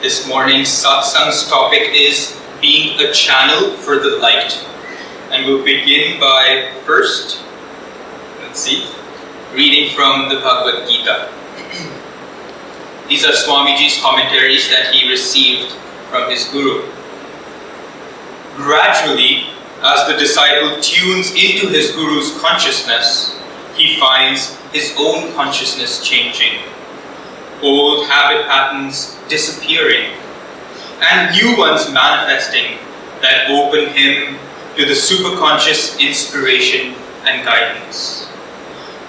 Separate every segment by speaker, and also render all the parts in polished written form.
Speaker 1: This morning's Satsang's topic is being a channel for the light. And we'll begin by first, reading from the Bhagavad Gita. These are Swamiji's commentaries that he received from his Guru. Gradually, as the disciple tunes into his Guru's consciousness, he finds his own consciousness changing, old habit patterns disappearing, and new ones manifesting that open him to the superconscious inspiration and guidance.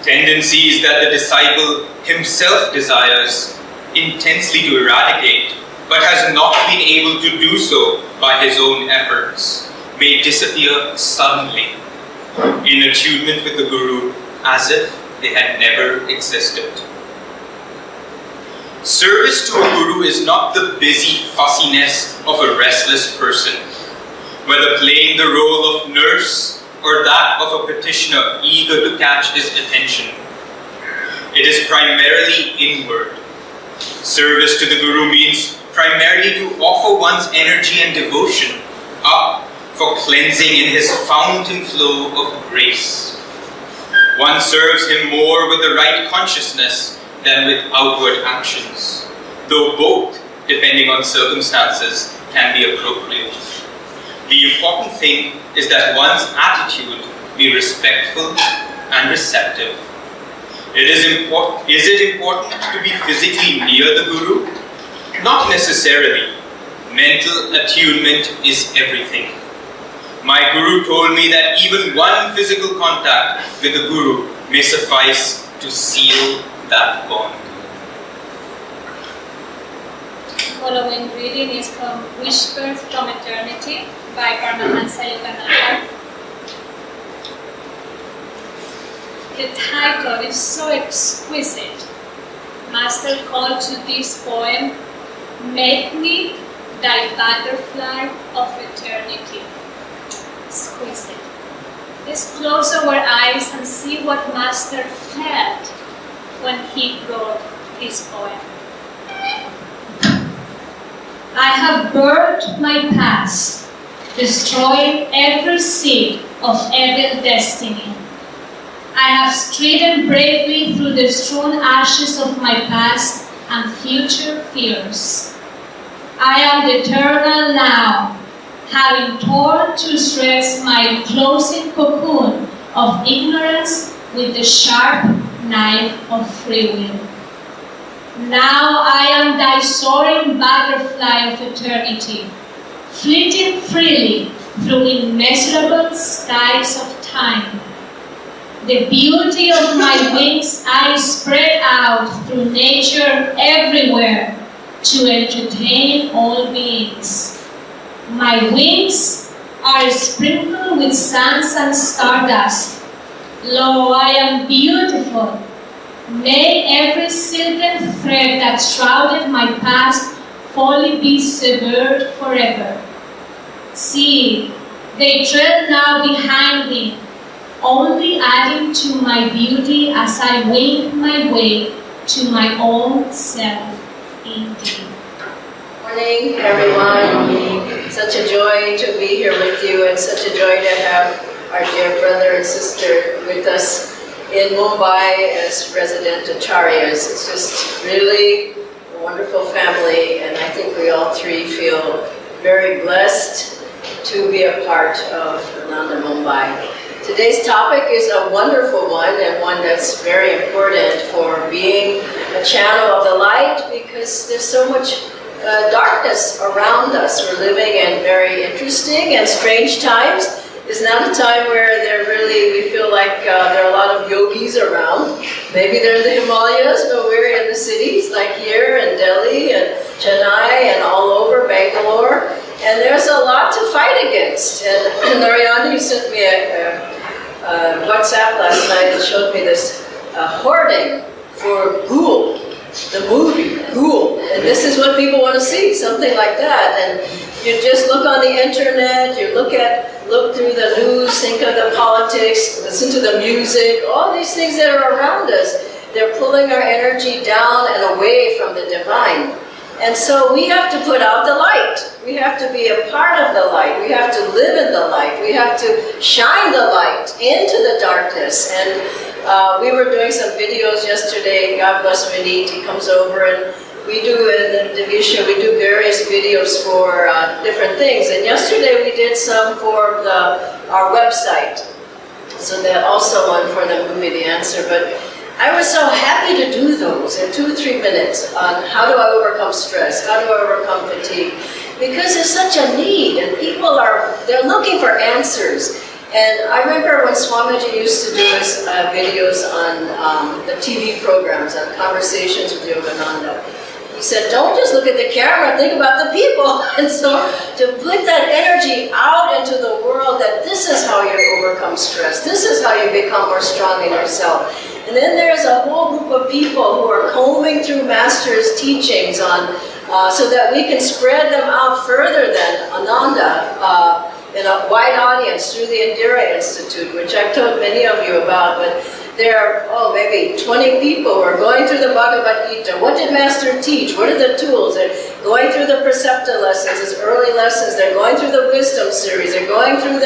Speaker 1: Tendencies that the disciple himself desires intensely to eradicate, but has not been able to do so by his own efforts, may disappear suddenly in attunement with the Guru as if they had never existed. Service to a Guru is not the busy fussiness of a restless person, whether playing the role of nurse or that of a petitioner eager to catch his attention. It is primarily inward. Service to the Guru means primarily to offer one's energy and devotion up for cleansing in his fountain flow of grace. One serves him more with the right consciousness than with outward actions, though both, depending on circumstances, can be appropriate. The important thing is that one's attitude be respectful and receptive. Is it important to be physically near the Guru? Not necessarily. Mental attunement is everything. My Guru told me that even one physical contact with the Guru may suffice to seal that bond.
Speaker 2: Following reading is from Whispers from Eternity by Paramhansa Yogananda. The title is so exquisite. Master called to this poem, "Make me thy butterfly of eternity." Exquisite. Let's close our eyes and see what Master felt when he wrote this poem. I have burned my past, destroying every seed of evil destiny. I have stridden bravely through the strewn ashes of my past and future fears. I am the eternal now, having torn to shreds my closing cocoon of ignorance with the sharp knife of free will. Now I am thy soaring butterfly of eternity, flitting freely through immeasurable skies of time. The beauty of my wings I spread out through nature everywhere to entertain all beings. My wings are sprinkled with sands and stardust. Lo, I am beautiful. May every silken thread that shrouded my past wholly be severed forever. See, they trail now behind me, only adding to my beauty as I wing my way to my own self indeed.
Speaker 3: Morning, everyone. Such a joy to be here with you, and such a joy to have our dear brother and sister with us in Mumbai as resident acharyas. It's just really a wonderful family, and I think we all three feel very blessed to be a part of Nanda Mumbai. Today's topic is a wonderful one, and one that's very important for being a channel of the light, because there's so much darkness around us. We're living in very interesting and strange times. It's not a time where we feel like there are a lot of yogis around. Maybe they're in the Himalayas, but we're in the cities like here in Delhi and Chennai and all over Bangalore. And there's a lot to fight against. And Narayana sent me a WhatsApp last night and showed me this hoarding for Ghoul, the movie Ghoul. And this is what people want to see, something like that. And you just look on the internet, you look through the news, think of the politics, listen to the music, all these things that are around us. They're pulling our energy down and away from the divine. And so we have to put out the light. We have to be a part of the light. We have to live in the light. We have to shine the light into the darkness. And we were doing some videos yesterday. God bless Vinit. He comes over and we do in Divisha, we do various videos for different things. And yesterday we did some for our website. So that also one for the movie, The Answer. But I was so happy to do those in 2-3 minutes on how do I overcome stress, how do I overcome fatigue, because there's such a need and people they're looking for answers. And I remember when Swamiji used to do his videos on the TV programs, on Conversations with Yogananda. He said, don't just look at the camera, think about the people. And so to put that energy out into the world that this is how you overcome stress, this is how you become more strong in yourself. And then there's a whole group of people who are combing through Master's teachings on, so that we can spread them out further than Ananda in a wide audience through the Indira Institute, which I've told many of you about. But there are, maybe 20 people who are going through the Bhagavad Gita. What did Master teach? What are the tools? They're going through the Precepta lessons, his early lessons. They're going through the Wisdom series. They're going through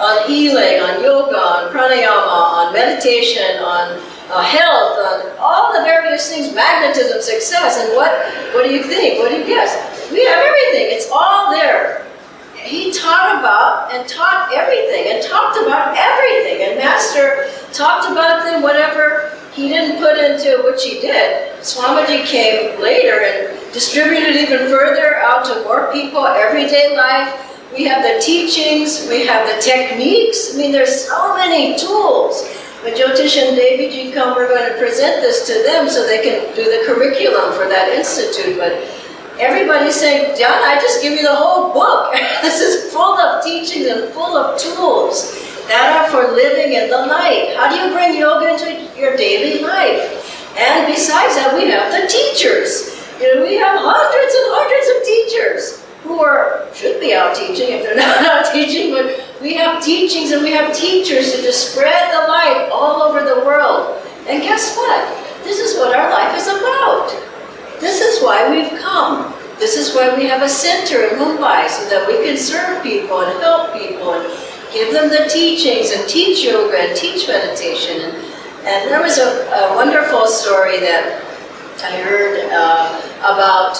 Speaker 3: on healing, on yoga, on pranayama, on meditation, on health, on all the various things, magnetism, success. And what do you think? What do you guess? We have everything. It's all there. He taught about and taught everything and talked about everything. And Master talked about them, whatever he didn't put into, which he did. Swamiji came later and distributed even further out to more people, everyday life. We have the teachings, we have the techniques. I mean, there's so many tools. When Jyotish and Deviji come, we're going to present this to them so they can do the curriculum for that institute. But everybody's saying, Dhyana, I just give you the whole book. This is full of teachings and full of tools that are for living in the light. How do you bring yoga into your daily life? And besides that, we have the teachers. We have hundreds and hundreds of teachers who should be out teaching if they're not out teaching, but we have teachings and we have teachers to just spread the light all over the world. And guess what? This is what our life is about. This is why we've come. This is why we have a center in Mumbai, so that we can serve people and help people and give them the teachings and teach yoga and teach meditation. And there was a wonderful story that I heard about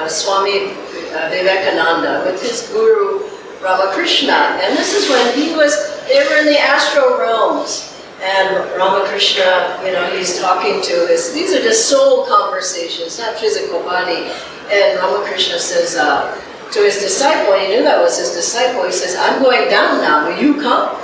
Speaker 3: Swami Vivekananda with his guru Ramakrishna. And this is when they were in the astral realms. And Ramakrishna, he's talking to these are just soul conversations, not physical body. And Ramakrishna says to his disciple, and he knew that was his disciple, he says, I'm going down now, will you come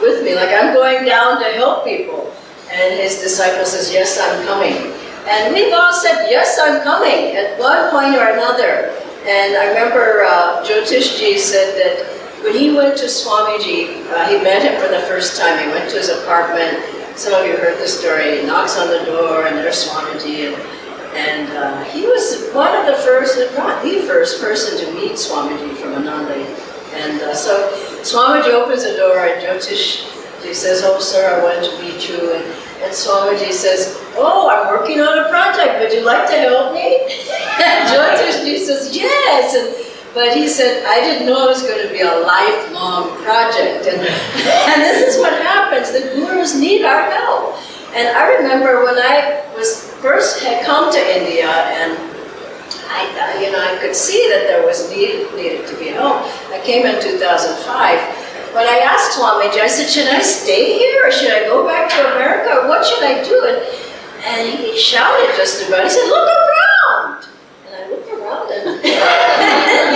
Speaker 3: with me? Like, I'm going down to help people. And his disciple says, yes, I'm coming. And we've all said, yes, I'm coming, at one point or another. And I remember Jyotishji said that when he went to Swamiji, he met him for the first time. He went to his apartment. Some of you heard the story. He knocks on the door, and there's Swamiji. And he was one of the first, if not the first person to meet Swamiji from Ananda. And so Swamiji opens the door, and Jyotishji says, oh, sir, I wanted to meet you. And Swamiji says, oh, I'm working on a project. Would you like to help me? And Jyotishji says, yes. But he said, I didn't know it was going to be a lifelong project. And this is what happens. The gurus need our help. And I remember when I had come to India, and I could see that there was needed to be help. I came in 2005. But I asked Swamiji, I said, should I stay here or should I go back to America? Or what should I do? And he shouted just about. He said, look around. And I looked around and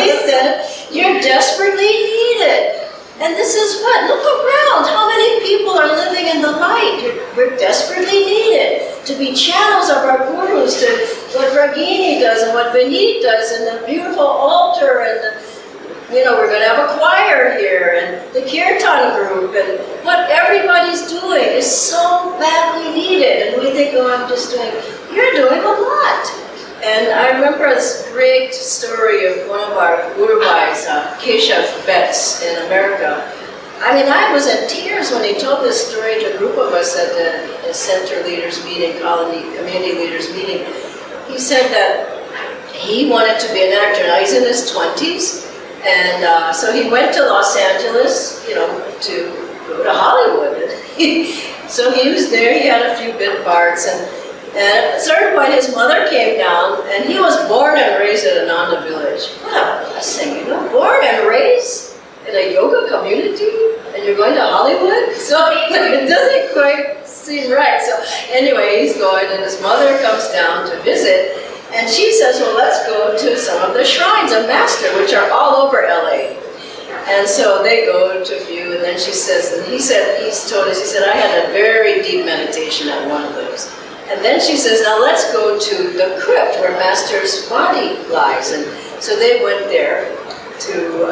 Speaker 3: he said, you're desperately needed. And this is what? Look around. How many people are living in the light? We're desperately needed to be channels of our gurus, to what Ragini does and what Vinit does, and the beautiful altar, and we're going to have a choir here, and the Kirtan group, and what everybody's doing is so badly needed. And we think, oh, I'm just doing, you're doing a lot. And I remember this great story of one of our gurubhais, Keshav Betts in America. I mean, I was in tears when he told this story to a group of us at the center leaders meeting, community leaders meeting. He said that he wanted to be an actor. Now he's in his 20s, and so he went to Los Angeles, you know, to go to Hollywood. So he was there, he had a few bit parts, and at a certain point his mother came down, and he was born and raised at Ananda Village. What a blessing, you know, born and raised in a yoga community, and you're going to Hollywood? So it doesn't quite seem right. So anyway, he's going, and his mother comes down to visit, and she says, well, let's go to some of the shrines of Master, which are all over LA. And so they go to a few, and then she says, and he's told us, he said, I had a very deep meditation at one of those. And then she says, now let's go to the crypt where Master's body lies. And so they went there to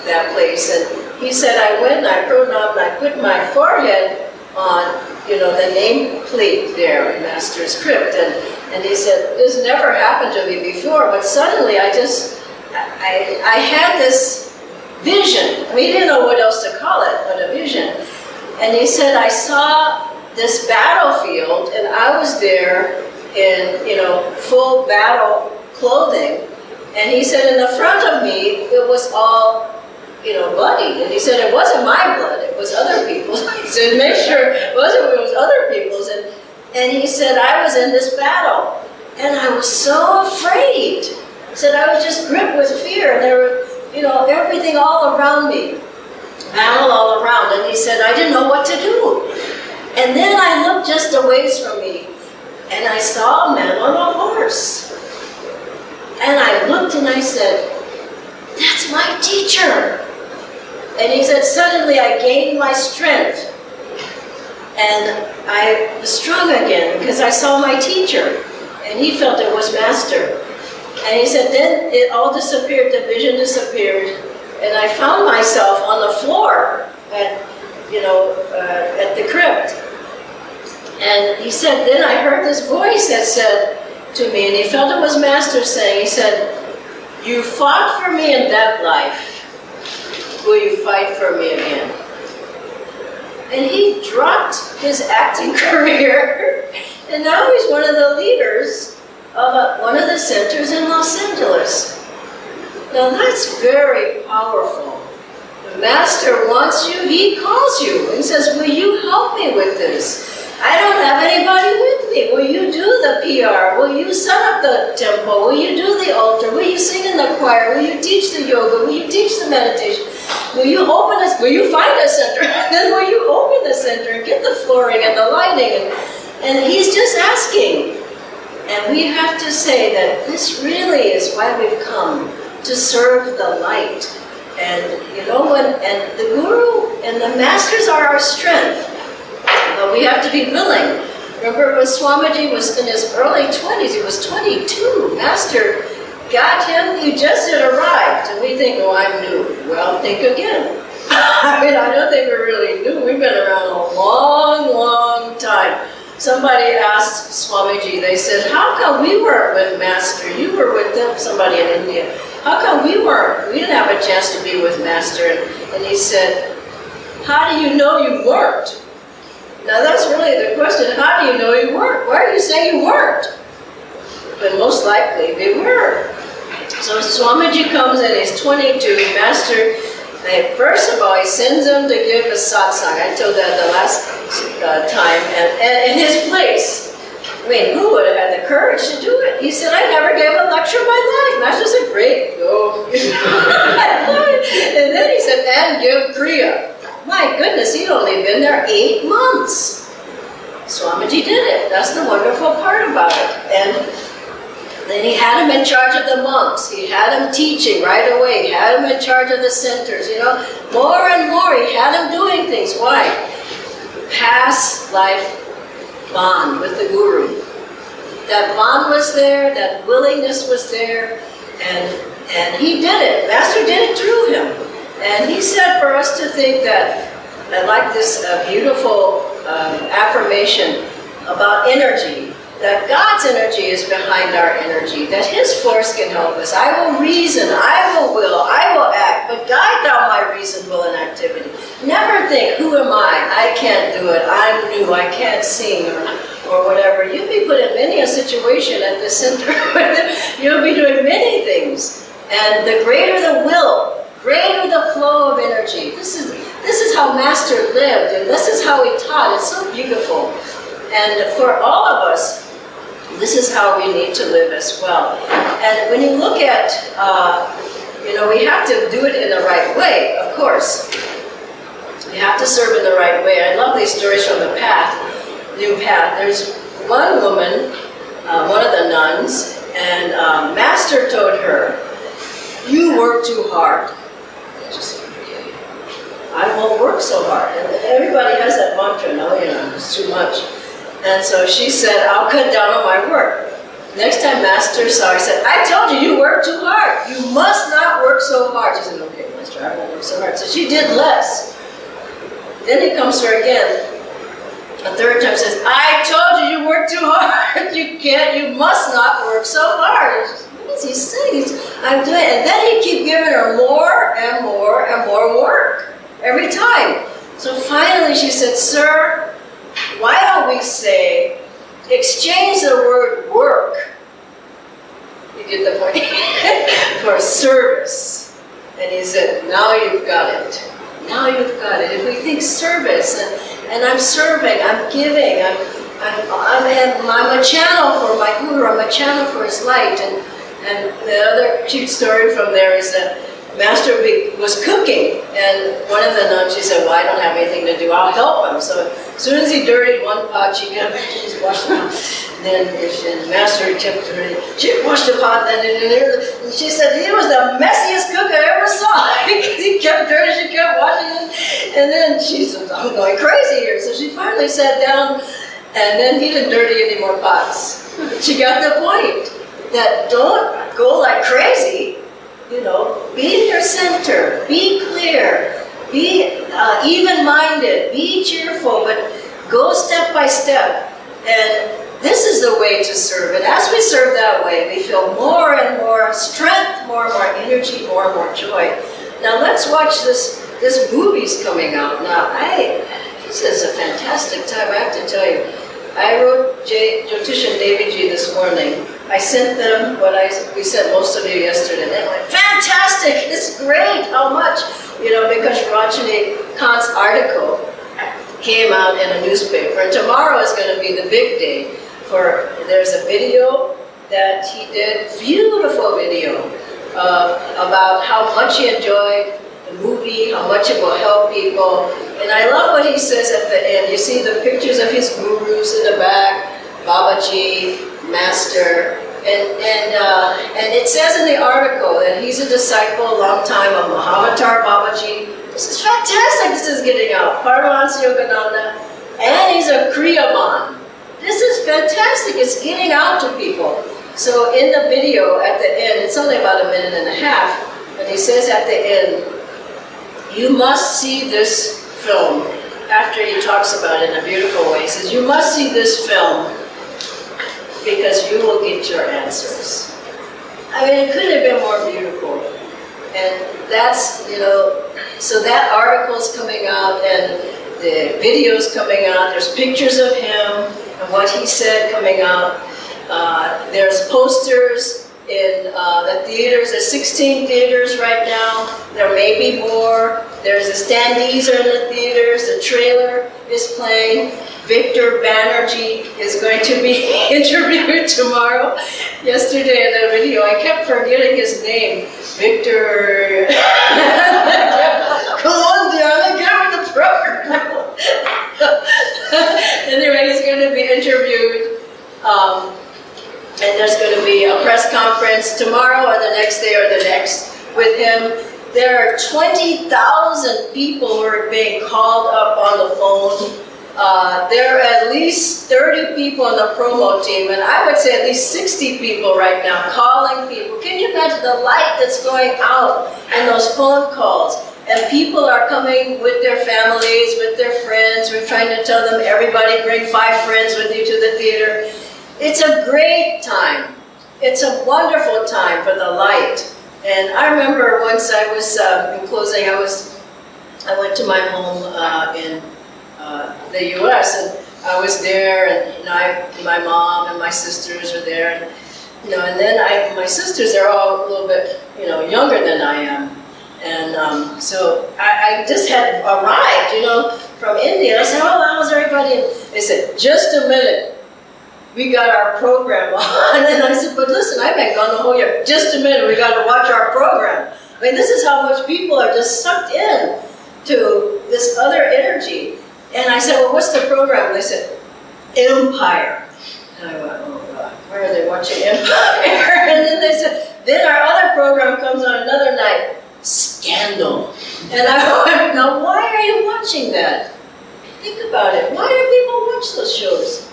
Speaker 3: that place. And he said, I went and I wrote up and I put my forehead on, you know, the name plate there in Master's crypt. And he said, this never happened to me before, but suddenly I had this vision. We didn't know what else to call it, but a vision. And he said, I saw this battlefield, and I was there in, you know, full battle clothing. And he said, in the front of me, it was all, you know, bloody. And he said, it wasn't my blood, it was other people's. He said, make sure it was other people's. And he said, I was in this battle, and I was so afraid. He said, I was just gripped with fear, and there were, you know, everything all around me, battle all around. And he said, I didn't know what to do. And then I looked just a ways from me, and I saw a man on a horse. And I looked and I said, that's my teacher. And he said, suddenly I gained my strength. And I was strong again because I saw my teacher. And he felt it was Master. And he said, then it all disappeared, the vision disappeared. And I found myself on the floor at, you know, at the crypt. And he said, then I heard this voice that said to me, and he felt it was Master saying, he said, you fought for me in that life. Will you fight for me again? And he dropped his acting career, and now he's one of the leaders of one of the centers in Los Angeles. Now that's very powerful. The Master wants you, he calls you and says, will you help me with this? I don't have anybody with me. Will you do the PR? Will you set up the temple? Will you do the altar? Will you sing in the choir? Will you teach the yoga? Will you teach the meditation? Will you open this? Will you find a center? Then will you open the center and get the flooring and the lighting? And he's just asking. And we have to say that this really is why we've come, to serve the light. And you know, and the Guru and the Masters are our strength. But we have to be willing. Remember when Swamiji was in his early 20s, he was 22. Master got him, he just had arrived. And we think, oh, I'm new. Well, think again. I mean, I don't think we're really new. We've been around a long, long time. Somebody asked Swamiji, they said, how come we weren't with Master? You were with them, somebody in India. How come we weren't? We didn't have a chance to be with Master. And he said, how do you know you weren't? Now that's really the question, how do you know you weren't? Why are you saying you weren't? But most likely they were. So Swamiji comes and he's 22, Master, first of all, he sends him to give a satsang. I told that the last time, and in his place. I mean, who would have had the courage to do it? He said, I never gave a lecture in my life. Master said, great, go. And then he said, and give Kriya. My goodness, he'd only been there 8 months. Swamiji did it. That's the wonderful part about it. And then he had him in charge of the monks. He had him teaching right away. He had him in charge of the centers. You know, more and more, he had him doing things. Why? Past life bond with the Guru. That bond was there. That willingness was there. And he did it. Master did it through him. And he said for us to think that, I like this beautiful affirmation about energy, that God's energy is behind our energy, that His force can help us. I will reason, I will act, but guide thou my reason, will, and activity. Never think, who am I? I can't do it, I'm new, I can't sing, or whatever, you'll be put in many a situation at the center. You'll be doing many things. And the greater the will, greater the flow of energy. This is how Master lived, and this is how he taught. It's so beautiful. And for all of us, this is how we need to live as well. And when you look at, we have to do it in the right way, of course. You have to serve in the right way. I love these stories from the New Path. There's one woman, one of the nuns, and Master told her, "You work too hard." She said, "Okay, I won't work so hard." And everybody has that mantra, no, it's too much. And so she said, "I'll cut down on my work." Next time Master saw her, he said, "I told you, you work too hard. You must not work so hard." She said, "Okay, Master, I won't work so hard." So she did less. Then he comes to her again. A third time says, "I told you, you work too hard. You must not work so hard." What is he saying? I'm doing it. And then he keep giving her more and more and more work every time. So finally she said, "Sir, why don't we say, exchange the word work," you get the point, "for service." And he said, "Now you've got it. Now you've got it." If we think service, and I'm serving, I'm giving, I'm a channel for my Guru, I'm a channel for his light. And the other cute story from there is that Master was cooking, and one of the nuns, she said, "Well, I don't have anything to do, I'll help him." So as soon as he dirtied one pot, she got back, she's washing it out. Then Master kept dirty. She washed the pot, and she said, "He was the messiest cook I ever saw." He kept dirty, she kept washing it. And then she said, "I'm going crazy here." So she finally sat down, and then he didn't dirty any more pots. She got the point, that don't go like crazy. Be in your center, be clear, be even-minded, be cheerful, but go step by step. And this is the way to serve. And as we serve that way, we feel more and more strength, more and more energy, more and more joy. Now let's watch this movie's coming out. Now, this is a fantastic time, I have to tell you. I wrote Jyotish and Daviji this morning. I sent them what we sent most of you yesterday. They went, "Fantastic! It's great! How much?" Because Rajani Khan's article came out in a newspaper. And tomorrow is going to be the big day. There's a video that he did, beautiful video, about how much he enjoyed the movie, how much it will help people. And I love what he says at the end. You see the pictures of his gurus in the back, Babaji, Master, and it says in the article that he's a disciple a long time of Mahavatar Babaji. This is fantastic, this is getting out. Paramhansa Yogananda, and he's a Kriyaman. This is fantastic, it's getting out to people. So in the video at the end, it's only about a minute and a half, and he says at the end, "You must see this film." After he talks about it in a beautiful way, he says, "You must see this film because you will get your answers." I mean, it couldn't have been more beautiful. And that's, so that article's coming out and the video's coming out. There's pictures of him and what he said coming out. There's posters in the theaters. There's 16 theaters right now. There may be more. There's the standees are in the theaters. The trailer is playing. Victor Banerjee is going to be interviewed tomorrow. Yesterday in the video, I kept forgetting his name. Victor. Come on, Dhyana, get with the program. Anyway, he's going to be interviewed. And there's going to be a press conference tomorrow or the next day or the next with him. There are 20,000 people who are being called up on the phone. There are at least 30 people on the promo team, and I would say at least 60 people right now calling people. Can you imagine the light that's going out in those phone calls? And people are coming with their families, with their friends. We're trying to tell them, everybody bring 5 friends with you to the theater. It's a great time. It's a wonderful time for the light. And I remember once I was, in closing, I went to my home in the U.S. and I was there, and my mom and my sisters were there, and and then my sisters, they're all a little bit younger than I am, and so I just had arrived from India. I said, "Oh, how's everybody?" And they said, "Just a minute, we got our program on." And I said, "But listen, I've been gone the whole year. Just a minute, we got to watch our program." I mean, this is how much people are just sucked in to this other energy. And I said, "Well, what's the program?" And they said, "Empire." And I went, "Oh God, why are they watching Empire?" And then they said, then our other program comes on another night, Scandal. And I went, "Now why are you watching that? Think about it. Why do people watch those shows?"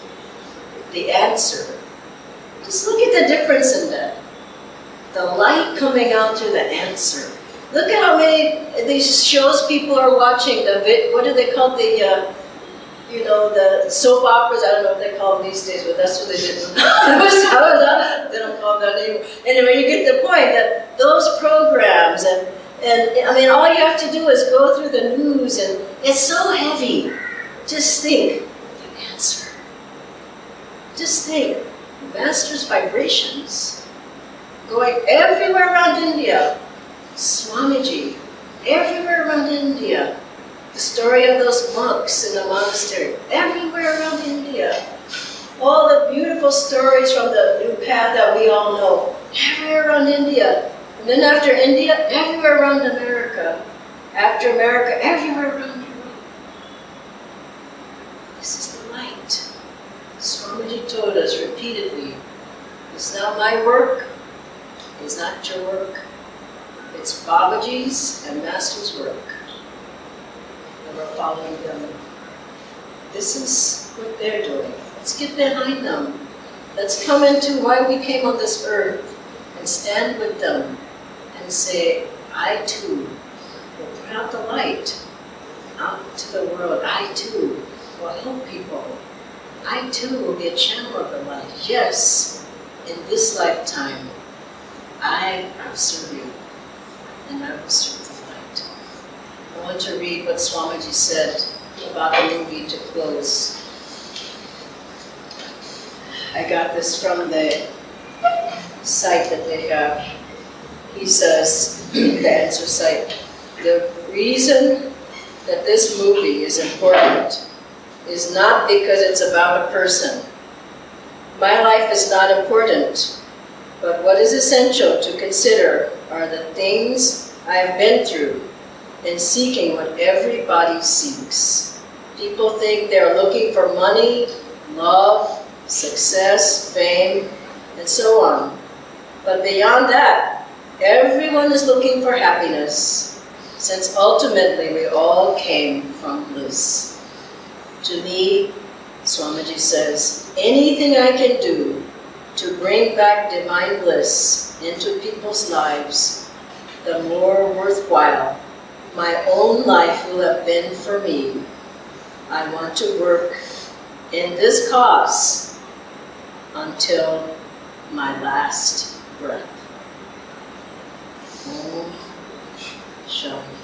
Speaker 3: The answer. Just look at the difference in that. The light coming out through the answer. Look at how many of these shows people are watching. What do they call the soap operas? I don't know what they call them these days, but that's what they did. They don't call them that anymore. Anyway, you get the point that those programs and I mean, all you have to do is go through the news, and it's so heavy. Just think, the answer. Just think, Master's vibrations going everywhere around India. Swamiji, everywhere around India. The story of those monks in the monastery, everywhere around India. All the beautiful stories from the new path that we all know, everywhere around India. And then after India, everywhere around America. After America, everywhere around Europe. This is the light. Swamiji told us repeatedly, it's not my work, it's not your work. It's Babaji's and Master's work. And we're following them. This is what they're doing. Let's get behind them. Let's come into why we came on this earth and stand with them and say, I too will put out the light out to the world. I too will help people. I too will be a channel of the light. Yes, in this lifetime, I will serve you. And I will serve the light. I want to read what Swamiji said about the movie to close. I got this from the site that they have. He says, the answer site, the reason that this movie is important is not because it's about a person. My life is not important, but what is essential to consider are the things I have been through in seeking what everybody seeks. People think they're looking for money, love, success, fame, and so on. But beyond that, everyone is looking for happiness, since ultimately we all came from bliss. To me, Swamiji says, anything I can do to bring back divine bliss into people's lives, the more worthwhile my own life will have been for me. I want to work in this cause until my last breath. Om Shanti.